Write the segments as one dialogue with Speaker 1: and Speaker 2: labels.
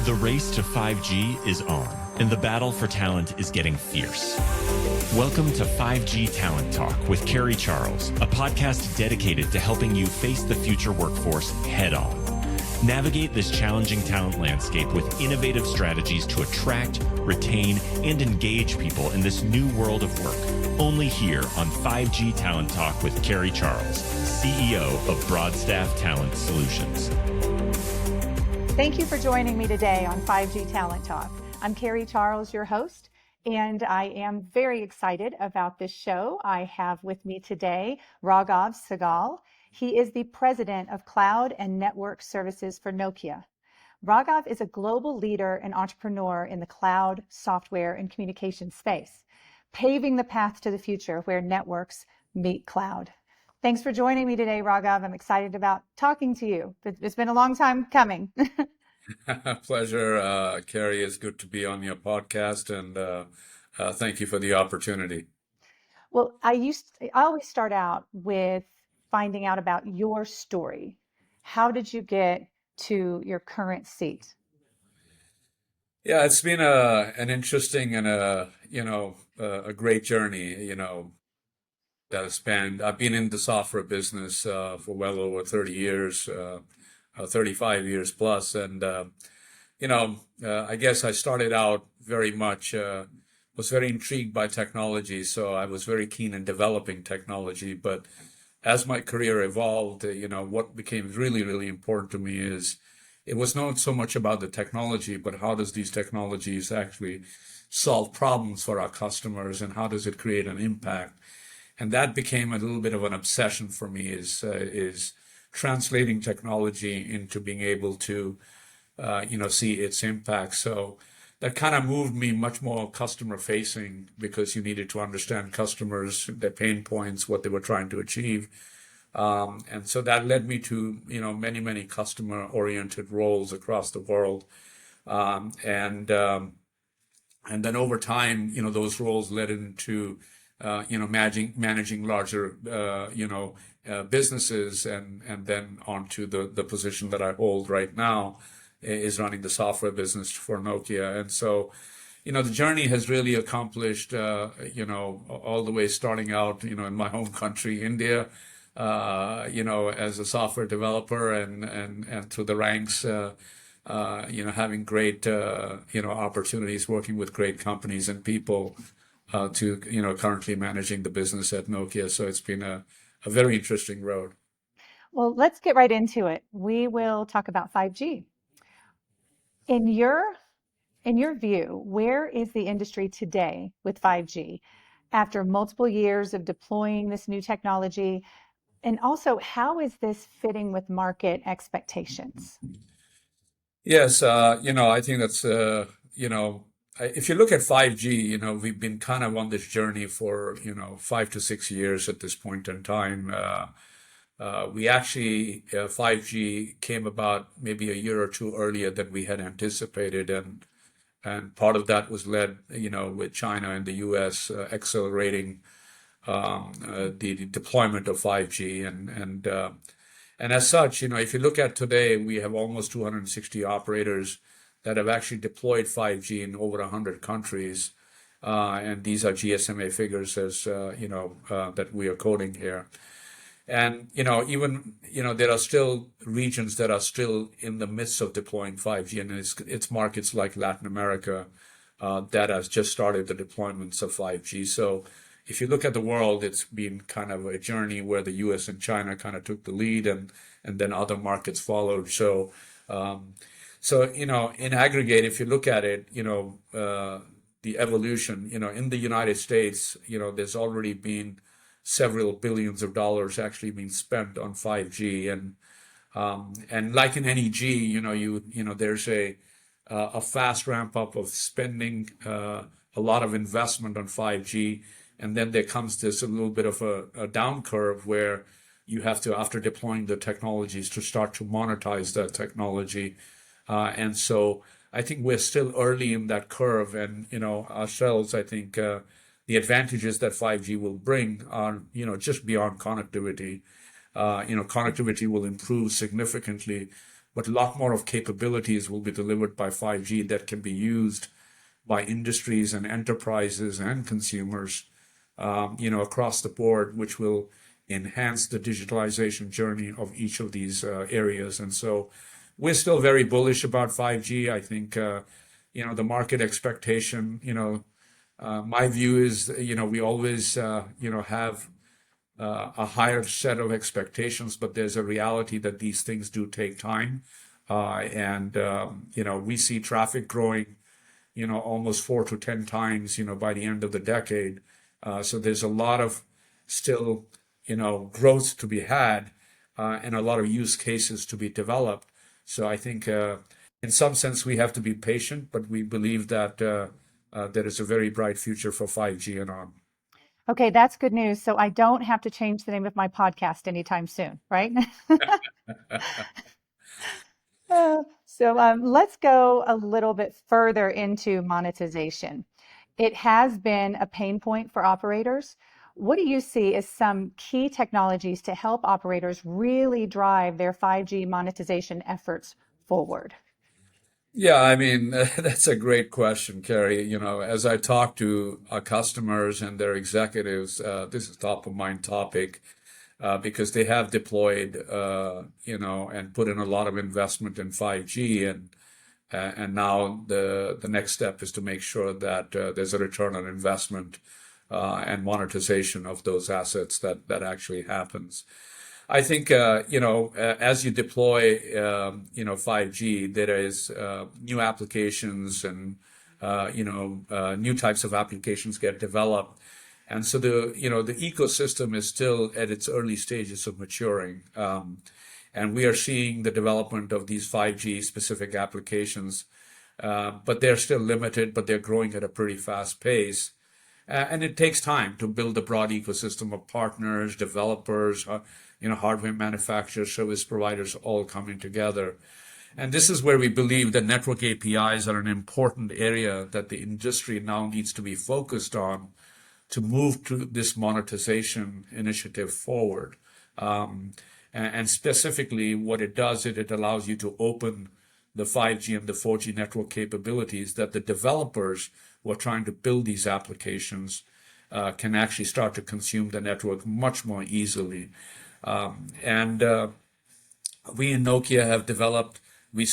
Speaker 1: The race to 5G is on, and the battle for talent is getting fierce. Welcome to 5G Talent Talk with Carrie Charles, a podcast dedicated to helping you face the future workforce head on. Navigate this challenging talent landscape with innovative strategies to attract, retain, and engage people in this new world of work. Only here on 5G Talent Talk with Carrie Charles, CEO of Broadstaff Talent Solutions.
Speaker 2: Thank you for joining me today on 5G Talent Talk. I'm Carrie Charles, your host, and I am very excited about this show. I have with me today Raghav Sahgal. He is the president of Cloud and Network Services for Nokia. Raghav is a global leader and entrepreneur in the cloud, software, and communication space, paving the path to the future where networks meet cloud. Thanks for joining me today, Raghav. I'm excited about talking to you. It's been a long time coming.
Speaker 3: Pleasure, Carrie. It's good to be on your podcast, and thank you for the opportunity.
Speaker 2: Well, I always start out with finding out about your story. How did you get to your current seat?
Speaker 3: Yeah, it's been an interesting and a great journey. That has spanned. I've been in the software business for well over 30 years, 35 years plus, and I guess I started out very much was very intrigued by technology, so I was very keen in developing technology. But as my career evolved, what became really, really important to me is it was not so much about the technology, but how does these technologies actually solve problems for our customers, and how does it create an impact? And that became a little bit of an obsession for me, is translating technology into being able to, see its impact. So that kind of moved me much more customer facing, because you needed to understand customers, their pain points, what they were trying to achieve. And so that led me to, many, many customer oriented roles across the world. And then over time, those roles led into managing larger, businesses, and then onto the position that I hold right now is running the software business for Nokia. And so, the journey has really accomplished, all the way starting out, in my home country, India, as a software developer, and through the ranks, having great, opportunities working with great companies and people, to currently managing the business at Nokia. So it's been a very interesting road.
Speaker 2: Well, let's get right into it. We will talk about 5G. In your view, where is the industry today with 5G after multiple years of deploying this new technology? And also, how is this fitting with market expectations?
Speaker 3: Yes, I think that's, if you look at 5G, we've been kind of on this journey for, 5 to 6 years at this point in time. 5G came about maybe a year or two earlier than we had anticipated. And part of that was led, with China and the US accelerating the deployment of 5G. And as such, if you look at today, we have almost 260 operators that have actually deployed 5G in over 100 countries. And these are GSMA figures, as that we are quoting here. And, even, there are still regions that are still in the midst of deploying 5G, and it's markets like Latin America that has just started the deployments of 5G. So if you look at the world, it's been kind of a journey where the US and China kind of took the lead, and then other markets followed. So, in aggregate, if you look at it, the evolution, in the United States, there's already been several billions of dollars actually being spent on 5G. And like in any G, there's a fast ramp up of spending, a lot of investment on 5G. And then there comes this a little bit of a down curve where you have to, after deploying the technologies, to start to monetize that technology. And so I think we're still early in that curve, and ourselves, I think the advantages that 5G will bring are just beyond connectivity. Connectivity will improve significantly, but a lot more of capabilities will be delivered by 5G that can be used by industries and enterprises and consumers, across the board, which will enhance the digitalization journey of each of these areas. And so we're still very bullish about 5G. I think, the market expectation, my view is, we always, have a higher set of expectations, but there's a reality that these things do take time. We see traffic growing, almost 4 to 10 times, by the end of the decade. So there's a lot of still, growth to be had, and a lot of use cases to be developed. So I think, in some sense, we have to be patient, but we believe that there is a very bright future for 5G and on.
Speaker 2: Okay, that's good news. So I don't have to change the name of my podcast anytime soon, right? Let's go a little bit further into monetization. It has been a pain point for operators. What do you see as some key technologies to help operators really drive their 5G monetization efforts forward?
Speaker 3: Yeah, I mean, that's a great question, Carrie. As I talk to our customers and their executives, this is top of mind topic, because they have deployed, and put in a lot of investment in 5G, and now the next step is to make sure that there's a return on investment, and monetization of those assets that actually happens. I think, as you deploy, 5G, there is new applications and, new types of applications get developed. And so the ecosystem is still at its early stages of maturing. And we are seeing the development of these 5G specific applications, but they're still limited, but they're growing at a pretty fast pace. And it takes time to build a broad ecosystem of partners, developers, hardware manufacturers, service providers all coming together. And this is where we believe that network APIs are an important area that the industry now needs to be focused on to move to this monetization initiative forward. And specifically, what it does, it allows you to open the 5G and the 4G network capabilities that the developers who are trying to build these applications can actually start to consume the network much more easily. And we in Nokia have developed, we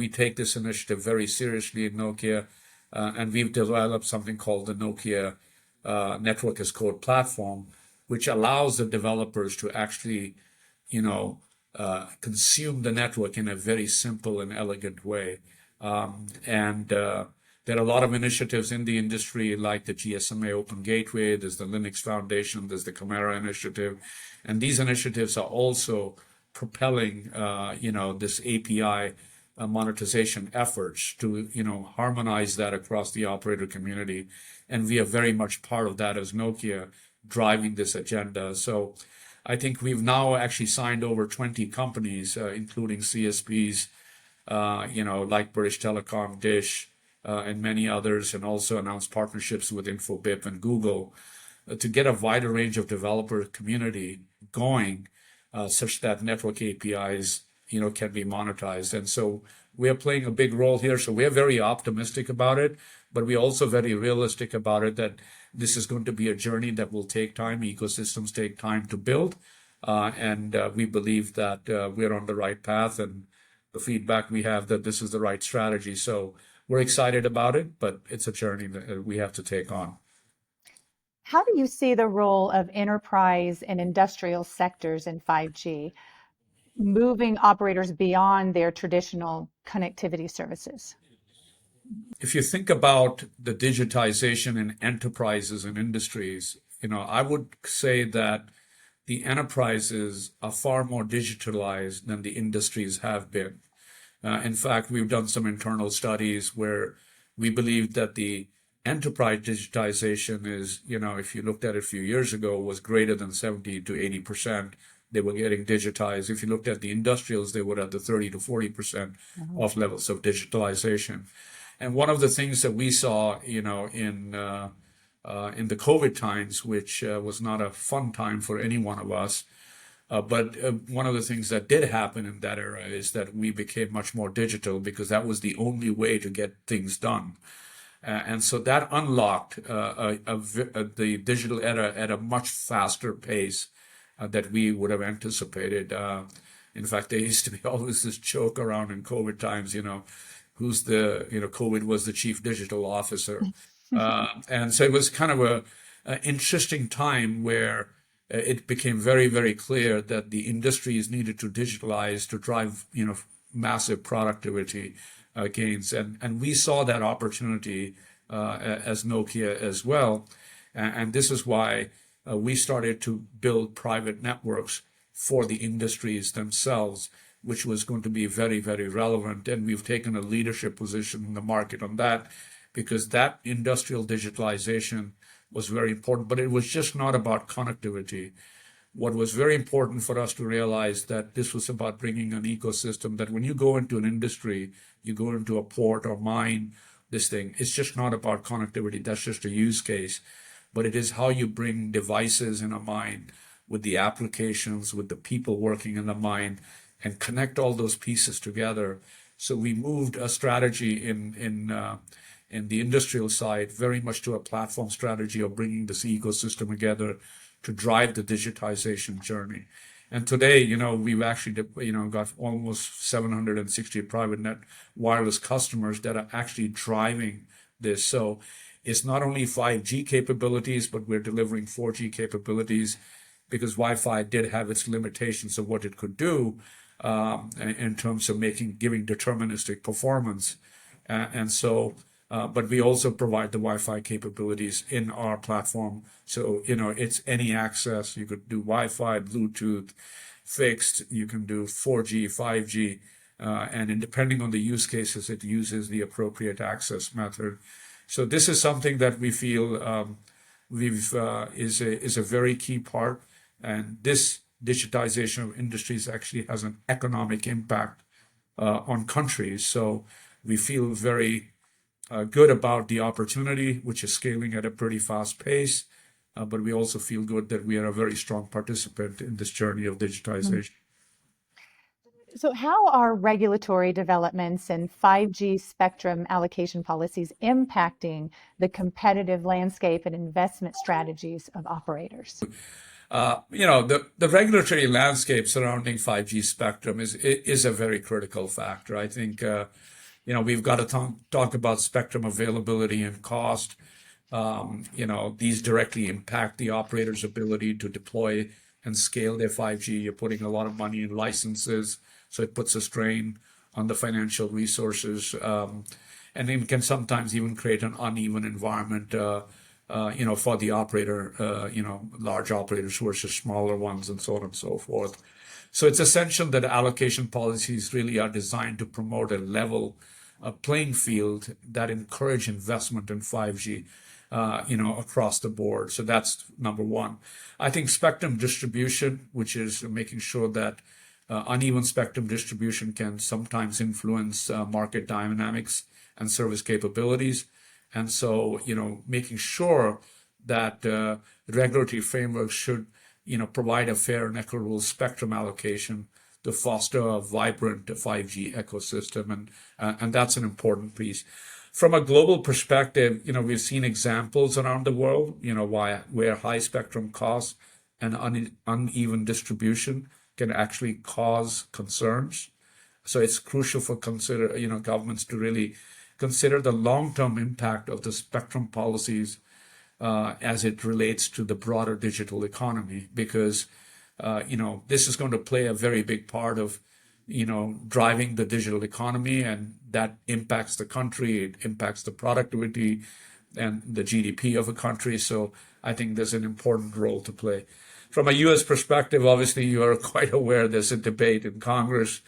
Speaker 3: take this initiative very seriously in Nokia, and we've developed something called the Nokia Network as Code platform, which allows the developers to actually, consume the network in a very simple and elegant way. There are a lot of initiatives in the industry like the GSMA Open Gateway, there's the Linux Foundation, there's the Chimera Initiative, and these initiatives are also propelling, this API monetization efforts to, harmonize that across the operator community. And we are very much part of that as Nokia, driving this agenda. So I think we've now actually signed over 20 companies, including CSPs, like British Telecom, Dish, and many others, and also announced partnerships with Infobip and Google, to get a wider range of developer community going, such that network APIs, can be monetized. And so we are playing a big role here. So we are very optimistic about it, but we're also very realistic about it that this is going to be a journey that will take time. Ecosystems take time to build. And we believe that we're on the right path, and the feedback we have that this is the right strategy. So we're excited about it, but it's a journey that we have to take on.
Speaker 2: How do you see the role of enterprise and industrial sectors in 5G, moving operators beyond their traditional connectivity services?
Speaker 3: If you think about the digitization in enterprises and industries, I would say that the enterprises are far more digitalized than the industries have been. In fact, we've done some internal studies where we believe that the enterprise digitization is, if you looked at it a few years ago, was greater than 70 to 80%. They were getting digitized. If you looked at the industrials, they were at the 30 to 40% of levels of digitalization. And one of the things that we saw, in the COVID times, which was not a fun time for any one of us, But one of the things that did happen in that era is that we became much more digital because that was the only way to get things done. And so that unlocked the digital era at a much faster pace that we would have anticipated. In fact, there used to be always this joke around in COVID times, who's COVID was the chief digital officer. And so it was kind of an interesting time where it became very, very clear that the industries needed to digitalize to drive, massive productivity gains. And we saw that opportunity as Nokia as well. And this is why we started to build private networks for the industries themselves, which was going to be very, very relevant. And we've taken a leadership position in the market on that because that industrial digitalization was very important, but it was just not about connectivity. What was very important for us to realize that this was about bringing an ecosystem that when you go into an industry, you go into a port or mine, this thing, it's just not about connectivity. That's just a use case, but it is how you bring devices in a mine with the applications, with the people working in the mine, and connect all those pieces together. So we moved a strategy in the industrial side very much to a platform strategy of bringing this ecosystem together to drive the digitization journey. And today, we've actually, got almost 760 private net wireless customers that are actually driving this. So it's not only 5G capabilities, but we're delivering 4G capabilities because Wi-Fi did have its limitations of what it could do in terms of giving deterministic performance. But we also provide the Wi-Fi capabilities in our platform. So, it's any access. You could do Wi-Fi, Bluetooth, fixed. You can do 4G, 5G. And depending on the use cases, it uses the appropriate access method. So this is something that we feel is a very key part. And this digitization of industries actually has an economic impact on countries. So we feel very good about the opportunity, which is scaling at a pretty fast pace. But we also feel good that we are a very strong participant in this journey of digitization.
Speaker 2: So, how are regulatory developments and 5G spectrum allocation policies impacting the competitive landscape and investment strategies of operators?
Speaker 3: The regulatory landscape surrounding 5G spectrum is a very critical factor. I think, we've got to talk about spectrum availability and cost. These directly impact the operator's ability to deploy and scale their 5G. You're putting a lot of money in licenses, so it puts a strain on the financial resources, and it can sometimes even create an uneven environment, for the operator, large operators versus smaller ones, and so on and so forth. So it's essential that allocation policies really are designed to promote a level playing field that encourage investment in 5G, across the board. So that's number one. I think spectrum distribution, which is making sure that uneven spectrum distribution can sometimes influence market dynamics and service capabilities. And so, making sure that regulatory frameworks should, provide a fair and equitable spectrum allocation to foster a vibrant 5G ecosystem. And that's an important piece. From a global perspective, we've seen examples around the world, where high spectrum costs and uneven distribution can actually cause concerns. So it's crucial for governments to really consider the long-term impact of the spectrum policies as it relates to the broader digital economy, because this is going to play a very big part of driving the digital economy, and that impacts the country, it impacts the productivity and the GDP of a country. So I think there's an important role to play. From a U.S. perspective, obviously, you are quite aware there's a debate in Congress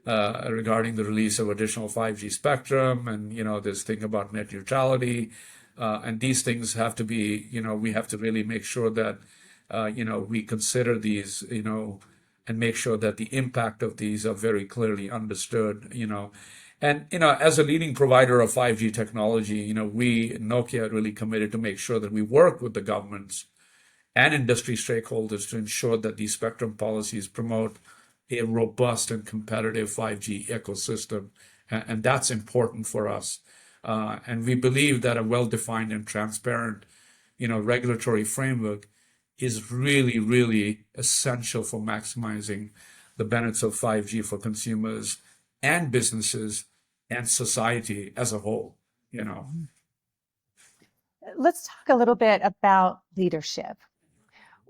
Speaker 3: regarding the release of additional 5G spectrum, and this thing about net neutrality, and these things have to be, we have to really make sure that we consider these, and make sure that the impact of these are very clearly understood. And as a leading provider of 5G technology, we Nokia are really committed to make sure that we work with the governments and industry stakeholders to ensure that these spectrum policies promote a robust and competitive 5G ecosystem. And that's important for us. And we believe that a well-defined and transparent, regulatory framework is really, really essential for maximizing the benefits of 5G for consumers and businesses and society as a whole,
Speaker 2: Let's talk a little bit about leadership.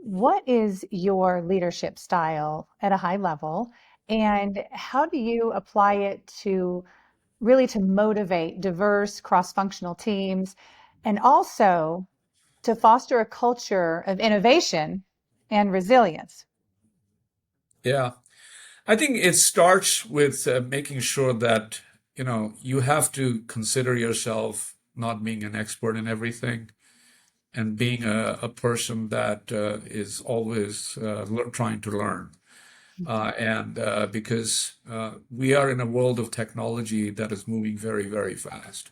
Speaker 2: What is your leadership style at a high level, and how do you apply it to really to motivate diverse cross-functional teams and also to foster a culture of innovation and resilience?
Speaker 3: Yeah. I think it starts with making sure that, you have to consider yourself not being an expert in everything and being a person that is always trying to learn. And because we are in a world of technology that is moving very, very fast.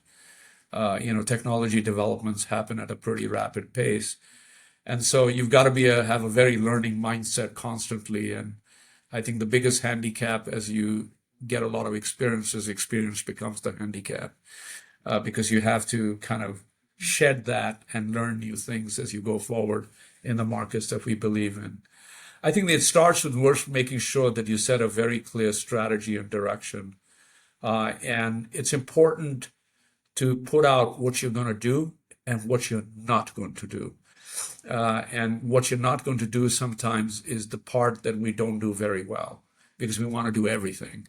Speaker 3: Technology developments happen at a pretty rapid pace. And so you've got to have a very learning mindset constantly. And I think the biggest handicap as you get a lot of experience is experience becomes the handicap because you have to kind of shed that and learn new things as you go forward in the markets that we believe in. I think it starts with making sure that you set a very clear strategy and direction. And it's important to put out what you're going to do and what you're not going to do. And what you're not going to do sometimes is the part that we don't do very well because we want to do everything.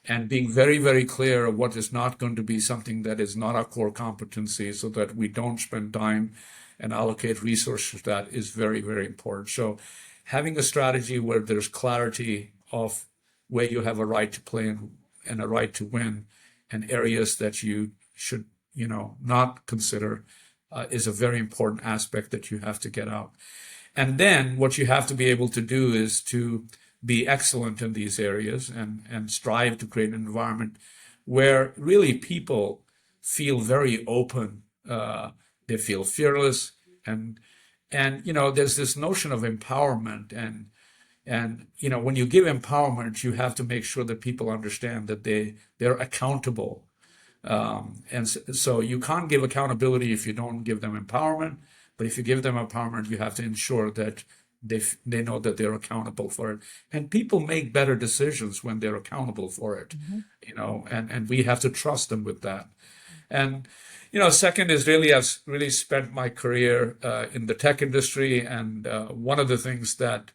Speaker 3: And being very, very clear of what is not going to be something that is not our core competency so that we don't spend time and allocate resources to that is very, very important. So having a strategy where there's clarity of where you have a right to play and a right to win and areas that you should, not consider is a very important aspect that you have to get out. And then what you have to be able to do is to be excellent in these areas and strive to create an environment where really people feel very open. They feel fearless. And there's this notion of empowerment. And when you give empowerment, you have to make sure that people understand that they're accountable. And so you can't give accountability if you don't give them empowerment. But if you give them empowerment, you have to ensure that they know that they're accountable for it. And people make better decisions when they're accountable for it, and we have to trust them with that. And, second is really, I've really spent my career in the tech industry. And one of the things that,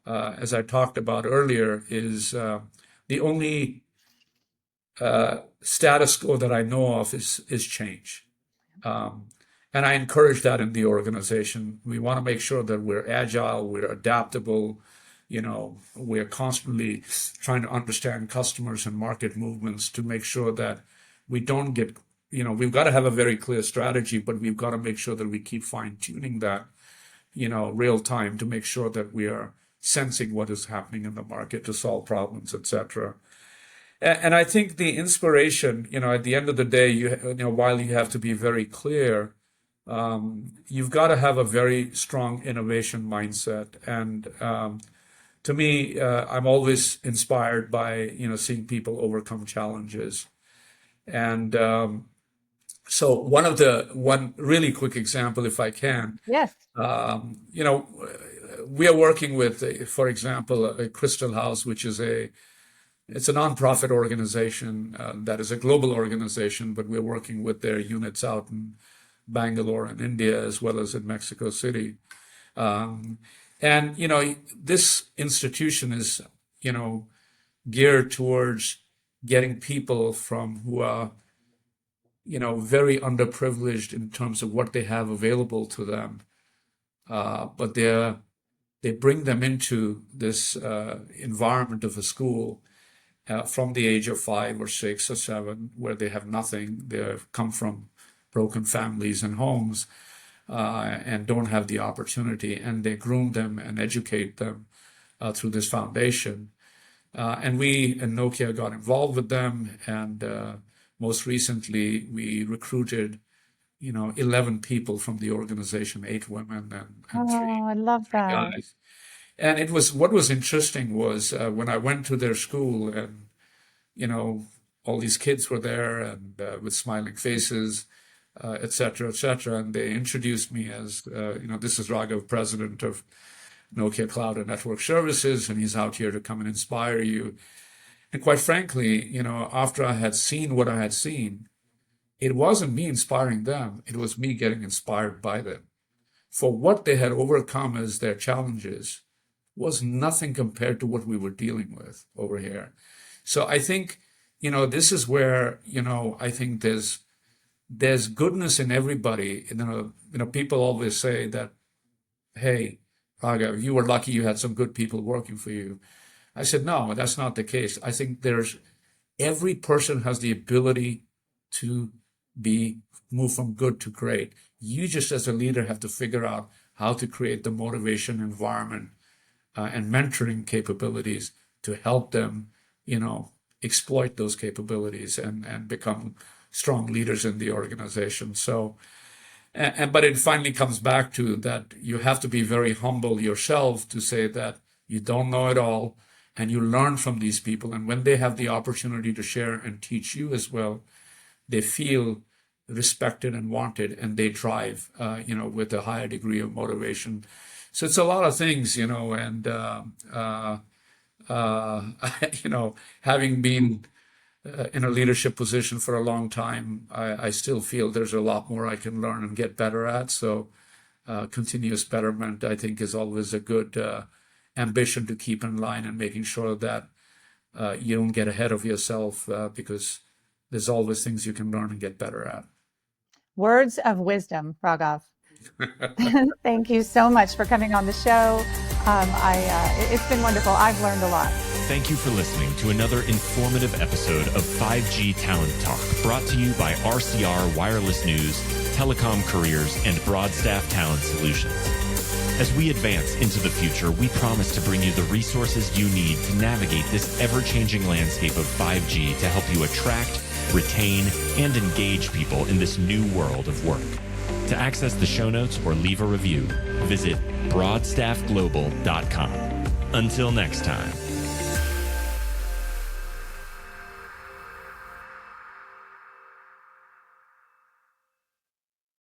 Speaker 3: as I talked about earlier, is the only status quo that I know of is change. And I encourage that in the organization. We want to make sure that we're agile, we're adaptable, we're constantly trying to understand customers and market movements to make sure that we don't get, we've got to have a very clear strategy, but we've got to make sure that we keep fine tuning that, real time to make sure that we are sensing what is happening in the market to solve problems, etc. And I think the inspiration, at the end of the day, while you have to be very clear, you've got to have a very strong innovation mindset. And to me, I'm always inspired by, seeing people overcome challenges. And so one really quick example, if I can.
Speaker 2: Yes.
Speaker 3: We are working with, for example, a Crystal House, which is it's a nonprofit organization that is a global organization, but we're working with their units out in Bangalore and India, as well as in Mexico City. And, this institution is, geared towards getting people who are, very underprivileged in terms of what they have available to them. But they bring them into this environment of a school from the age of 5 or 6 or 7, where they have nothing. They've come from broken families and homes and don't have the opportunity, and they groom them and educate them through this foundation. And we and Nokia got involved with them, and most recently we recruited 11 people from the organization, 8 women and
Speaker 2: Oh, I love
Speaker 3: three
Speaker 2: that.
Speaker 3: guys. And what was interesting was when I went to their school, and all these kids were there, and with smiling faces, et cetera, et cetera. And they introduced me as, this is Raghav, president of Nokia Cloud and Network Services, and he's out here to come and inspire you. And quite frankly, after I had seen what I had seen, it wasn't me inspiring them. It was me getting inspired by them. For what they had overcome as their challenges was nothing compared to what we were dealing with over here. So I think, this is where, I think there's goodness in everybody. People always say that, hey, Raghav, you were lucky you had some good people working for you. I said, no, that's not the case. I think every person has the ability to move from good to great. You just as a leader have to figure out how to create the motivation environment and mentoring capabilities to help them, exploit those capabilities and become strong leaders in the organization. So, but it finally comes back to that you have to be very humble yourself to say that you don't know it all, and you learn from these people. And when they have the opportunity to share and teach you as well, they feel respected and wanted, and they drive, with a higher degree of motivation. So it's a lot of things, and, having been in a leadership position for a long time, I still feel there's a lot more I can learn and get better at. So continuous betterment, I think, is always a good ambition to keep in line, and making sure that you don't get ahead of yourself, because there's always things you can learn and get better at.
Speaker 2: Words of wisdom, Raghav. Thank you so much for coming on the show. It's been wonderful. I've learned a lot.
Speaker 1: Thank you for listening to another informative episode of 5G Talent Talk, brought to you by RCR Wireless News, Telecom Careers, and Broadstaff Talent Solutions. As we advance into the future, we promise to bring you the resources you need to navigate this ever-changing landscape of 5G to help you attract, retain, and engage people in this new world of work. To access the show notes or leave a review, visit broadstaffglobal.com. Until next time.